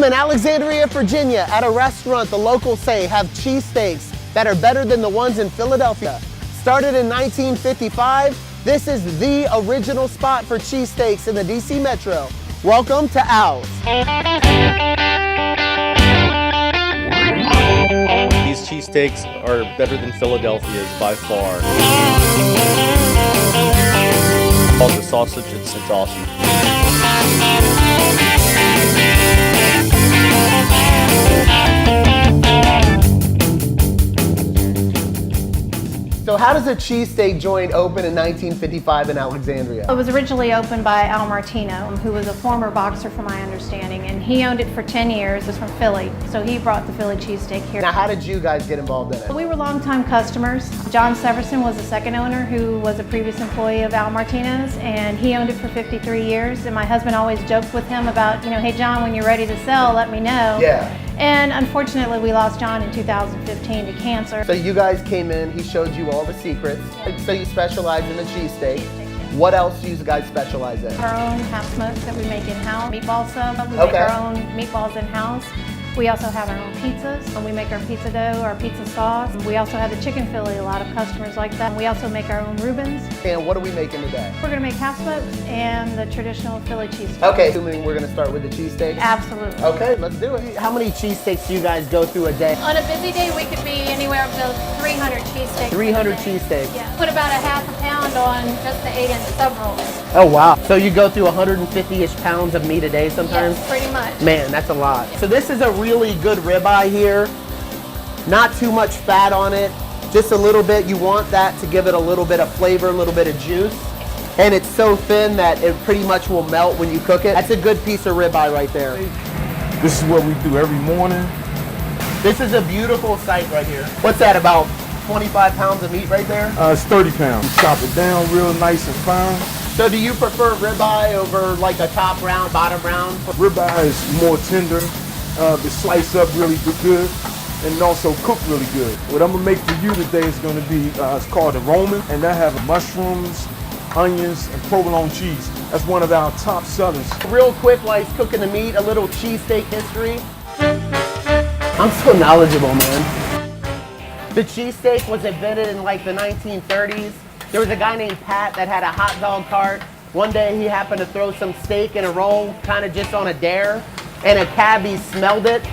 I'm in Alexandria, Virginia at a restaurant the locals say have cheesesteaks that are better than the ones in Philadelphia. Started in 1955, this is the original spot for cheesesteaks in the DC Metro. Welcome to Al's. These cheesesteaks are better than Philadelphia's by far. All the sausage, it's awesome. So how does a cheesesteak joint open in 1955 in Alexandria? It was originally opened by Al Martino, who was a former boxer from my understanding, and he owned it for 10 years. It's from Philly, so he brought the Philly cheesesteak here. Now how did you guys get involved in it? We were longtime customers. John Severson was the second owner, who was a previous employee of Al Martino's, and he owned it for 53 years. And my husband always joked with him about, hey John, when you're ready to sell, let me know. Yeah. And unfortunately, we lost John in 2015 to cancer. So you guys came in, he showed you all the secrets. So you specialize in the cheesesteak. What else do you guys specialize in? Our own half smokes that we make in-house, meatball sub. We make our own meatballs in-house. We also have our own pizzas. We make our pizza dough, our pizza sauce. We also have the chicken Philly, a lot of customers like that. We also make our own Reubens. And what are we making today? We're gonna make half smokes and the traditional Philly cheesesteak. Okay, assuming we're gonna start with the cheesesteak? Absolutely. Okay, let's do it. How many cheesesteaks do you guys go through a day? On a busy day, we could be anywhere up to 300 cheesesteaks. 300 cheesesteaks? Yeah. Put about a half a pound on just the 8-inch sub rolls. Oh wow. So you go through 150-ish pounds of meat a day sometimes? Yes, pretty much. Man, that's a lot. So this is a really good ribeye here. Not too much fat on it. Just a little bit. You want that to give it a little bit of flavor, a little bit of juice. And it's so thin that it pretty much will melt when you cook it. That's a good piece of ribeye right there. This is what we do every morning. This is a beautiful sight right here. What's that, about 25 pounds of meat right there? It's 30 pounds. We chop it down real nice and fine. So do you prefer ribeye over like a top round, bottom round? Ribeye is more tender. It's sliced up really good and also cooked really good. What I'm gonna make for you today is gonna be, it's called a Roman, and that have mushrooms, onions, and provolone cheese. That's one of our top sellers. Real quick, while he's cooking the meat, a little cheesesteak history. I'm so knowledgeable, man. The cheesesteak was invented in like the 1930s. There was a guy named Pat that had a hot dog cart. One day he happened to throw some steak in a roll, kind of just on a dare, and a cabbie smelled it.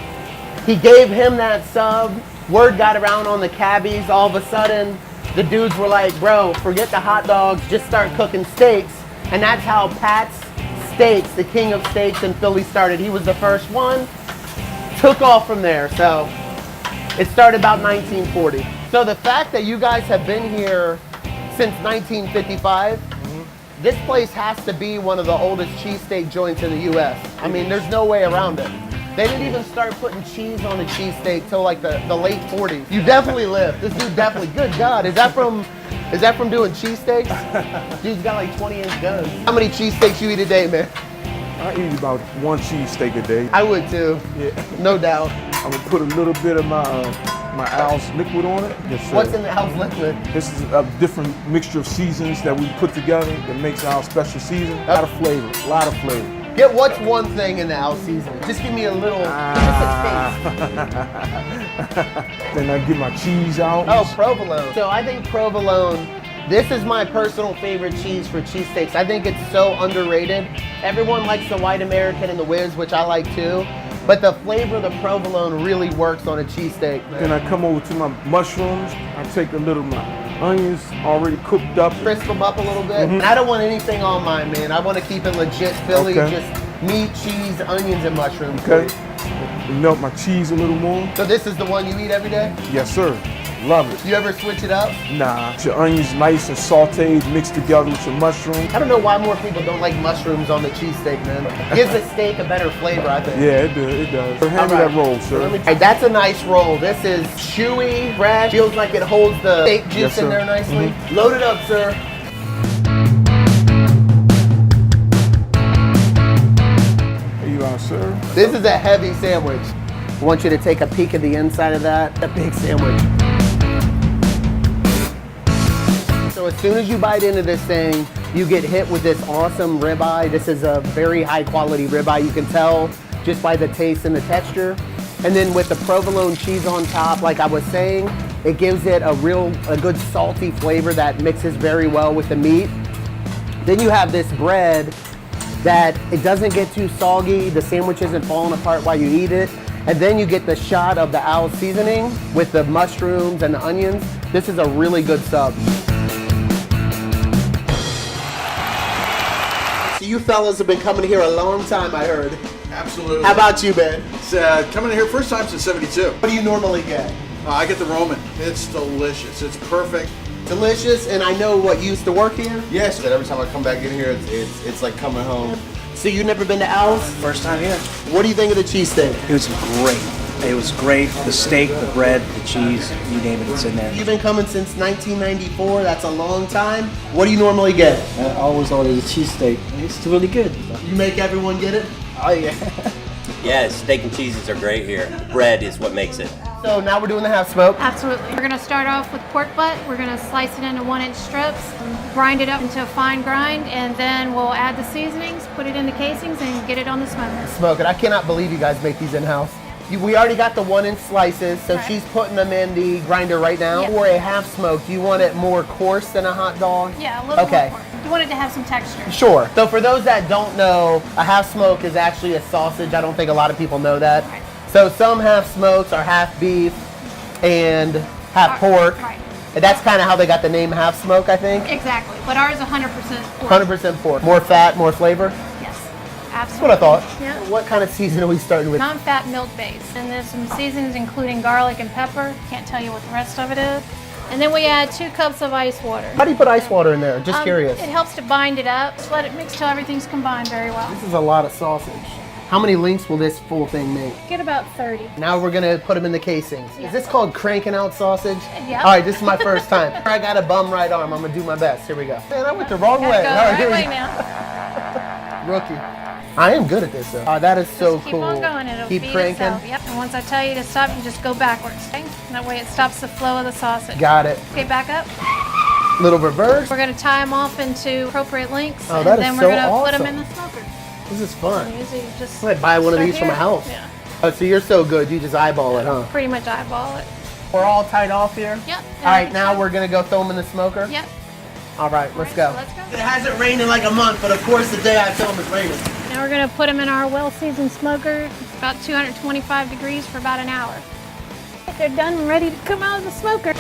He gave him that sub. Word got around on the cabbies. All of a sudden, the dudes were like, bro, forget the hot dogs, just start cooking steaks. And that's how Pat's Steaks, the king of steaks in Philly, started. He was the first one. Took off from there. So it started about 1940. So the fact that you guys have been here since 1955, this place has to be one of the oldest cheesesteak joints in the US. I mean, there's no way around it. They didn't even start putting cheese on the cheesesteak till like the late 40s. You definitely lived. This dude definitely, good God. Is that from doing cheesesteaks? Dude's got like 20-inch guns. How many cheesesteaks you eat a day, man? I eat about 1 cheesesteak a day. I would too, Yeah. no doubt. I'm gonna put a little bit of my Al's liquid on it. Yes, sir. What's in the Al's liquid? This is a different mixture of seasons that we put together that makes our special season. A lot of flavor, a lot of flavor. Get what's one thing in the Al's seasoning? Just give me a little, just a taste. Then I get my cheese out. Oh, provolone. So I think provolone, this is my personal favorite cheese for cheesesteaks. I think it's so underrated. Everyone likes the white American and the Whiz, which I like too. But the flavor of the provolone really works on a cheesesteak. Then I come over to my mushrooms. I take a little of my onions already cooked up. Crisp them up a little bit. I don't want anything on mine, man. I want to keep it legit Philly, just meat, cheese, onions, and mushrooms. Okay. Melt my cheese a little more. So this is the one you eat every day? Yes, sir. Love it. You ever switch it up? Nah. Your onions nice and sauteed, mixed together with your mushrooms. I don't know why more people don't like mushrooms on the cheesesteak, man. Gives the steak a better flavor, I think. Yeah, it does. It does. Hand me that roll, sir. All right, that's a nice roll. This is chewy, fresh. Feels like it holds the steak juice in there nicely. Load it up, sir. Here you are, sir. This is a heavy sandwich. I want you to take a peek at the inside of that. A big sandwich. So as soon as you bite into this thing, you get hit with this awesome ribeye. This is a very high quality ribeye. You can tell just by the taste and the texture. And then with the provolone cheese on top, like I was saying, it gives it a good salty flavor that mixes very well with the meat. Then you have this bread that it doesn't get too soggy, the sandwich isn't falling apart while you eat it. And then you get the shot of the Al's seasoning with the mushrooms and the onions. This is a really good sub. So you fellas have been coming here a long time, I heard. Absolutely. How about you, Ben? It's, coming in here first time since '72. What do you normally get? I get the Roman. It's delicious. It's perfect. Delicious, and I know what you used to work here? Yes, but every time I come back in here, it's like coming home. So you've never been to Al's? First time here. What do you think of the cheesesteak? It was great. It was great. The steak, the bread, the cheese, you name it, it's in there. You've been coming since 1994. That's a long time. What do you normally get? I always order the cheesesteak. It's really good. You make everyone get it? Oh yeah. Yeah, steak and cheeses are great here. Bread is what makes it. So now we're doing the half smoke. Absolutely. We're gonna start off with pork butt. We're gonna slice it into 1-inch strips, grind it up into a fine grind, and then we'll add the seasonings, put it in the casings, and get it on the smoker. Smoke it. I cannot believe you guys make these in-house. We already got the 1-inch slices, so Right. she's putting them in the grinder right now. Yeah. For a half smoke, do you want it more coarse than a hot dog? Yeah, a little Okay. more. You want it to have some texture. Sure. So for those that don't know, a half smoke is actually a sausage. I don't think a lot of people know that. Right. So some half smokes are half beef and half pork. Right. And that's kind of how they got the name half smoke, I think. Exactly. But ours is 100% pork. 100% pork. More fat, more flavor. Yes. That's Absolutely. what I thought. Yeah. What kind of season are we starting with? Non-fat milk base. And there's some seasonings including garlic and pepper. Can't tell you what the rest of it is. And then we add 2 cups of ice water. How do you put ice water in there? Just curious. It helps to bind it up. Just let it mix till everything's combined very well. This is a lot of sausage. How many links will this full thing make? Get about 30. Now we're gonna put them in the casings. Yeah. Is this called cranking out sausage? Yeah. All right, this is my first time. I got a bum right arm. I'm gonna do my best. Here we go. Man, I went the wrong way. Go All right, the here right we way go. now. Rookie. I am good at this though. That is so Just keep cool. on going. It'll Keep feed cranking. itself. Yep. And once I tell you to stop, you just go backwards. Okay? That way it stops the flow of the sausage. Got it. Okay, back up. Little reverse. We're going to tie them off into appropriate lengths. Oh, and that is then so we're going to put them awesome. in the smoker. This is fun. Easy. Just I might buy one of start these for my here. house. Yeah. Oh, so you're so good. You just eyeball it, huh? Pretty much eyeball it. We're all tied off here. Yep. All right, now we're gonna go throw them in the smoker. Yep. All right, let's go. So let's go. It hasn't rained in like a month, but of course the day I film it's raining. Now we're going to put them in our well-seasoned smoker. It's about 225 degrees for about an hour. They're done and ready to come out of the smoker.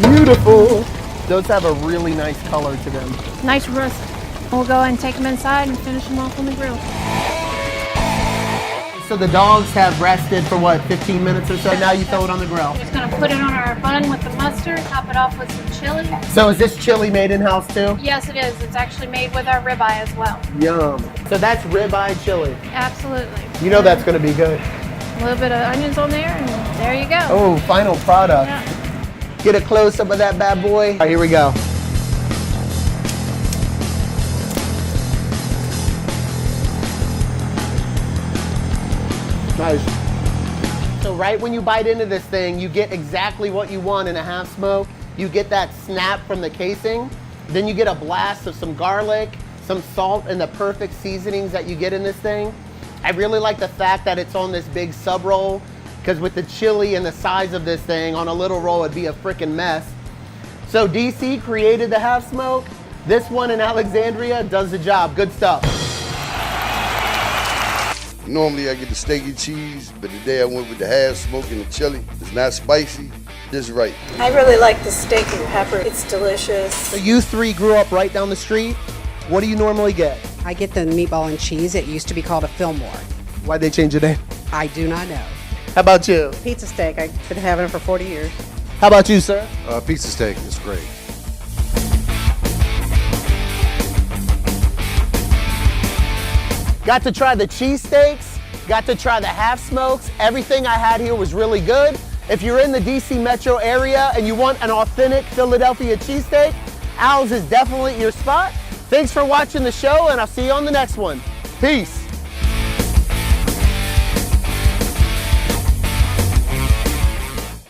Beautiful. Those have a really nice color to them. Nice russet. We'll go ahead and take them inside and finish them off on the grill. So the dogs have rested for what, 15 minutes or so? Now you throw it on the grill. Just going to put it on our bun with the mustard, top it off with some chili. So is this chili made in-house too? Yes, it is. It's actually made with our ribeye as well. Yum. So that's ribeye chili. Absolutely. You know that's gonna be good. A little bit of onions on there, and there you go. Oh, final product. Yeah. Get a close-up of that bad boy. All right, here we go. Nice. So right when you bite into this thing, you get exactly what you want in a half smoke. You get that snap from the casing. Then you get a blast of some garlic, some salt, and the perfect seasonings that you get in this thing. I really like the fact that it's on this big sub roll, because with the chili and the size of this thing, on a little roll it'd be a freaking mess. So DC created the half smoke. This one in Alexandria does the job. Good stuff. Normally I get the steak and cheese, but today I went with the half smoke and the chili. It's not spicy, just right. I really like the steak and pepper. It's delicious. So you three grew up right down the street. What do you normally get? I get the meatball and cheese. It used to be called a Fillmore. Why'd they change the name? I do not know. How about you? Pizza steak. I've been having it for 40 years. How about you, sir? Pizza steak is great. Got to try the cheesesteaks, got to try the half smokes. Everything I had here was really good. If you're in the DC metro area and you want an authentic Philadelphia cheesesteak, Al's is definitely your spot. Thanks for watching the show, and I'll see you on the next one. Peace.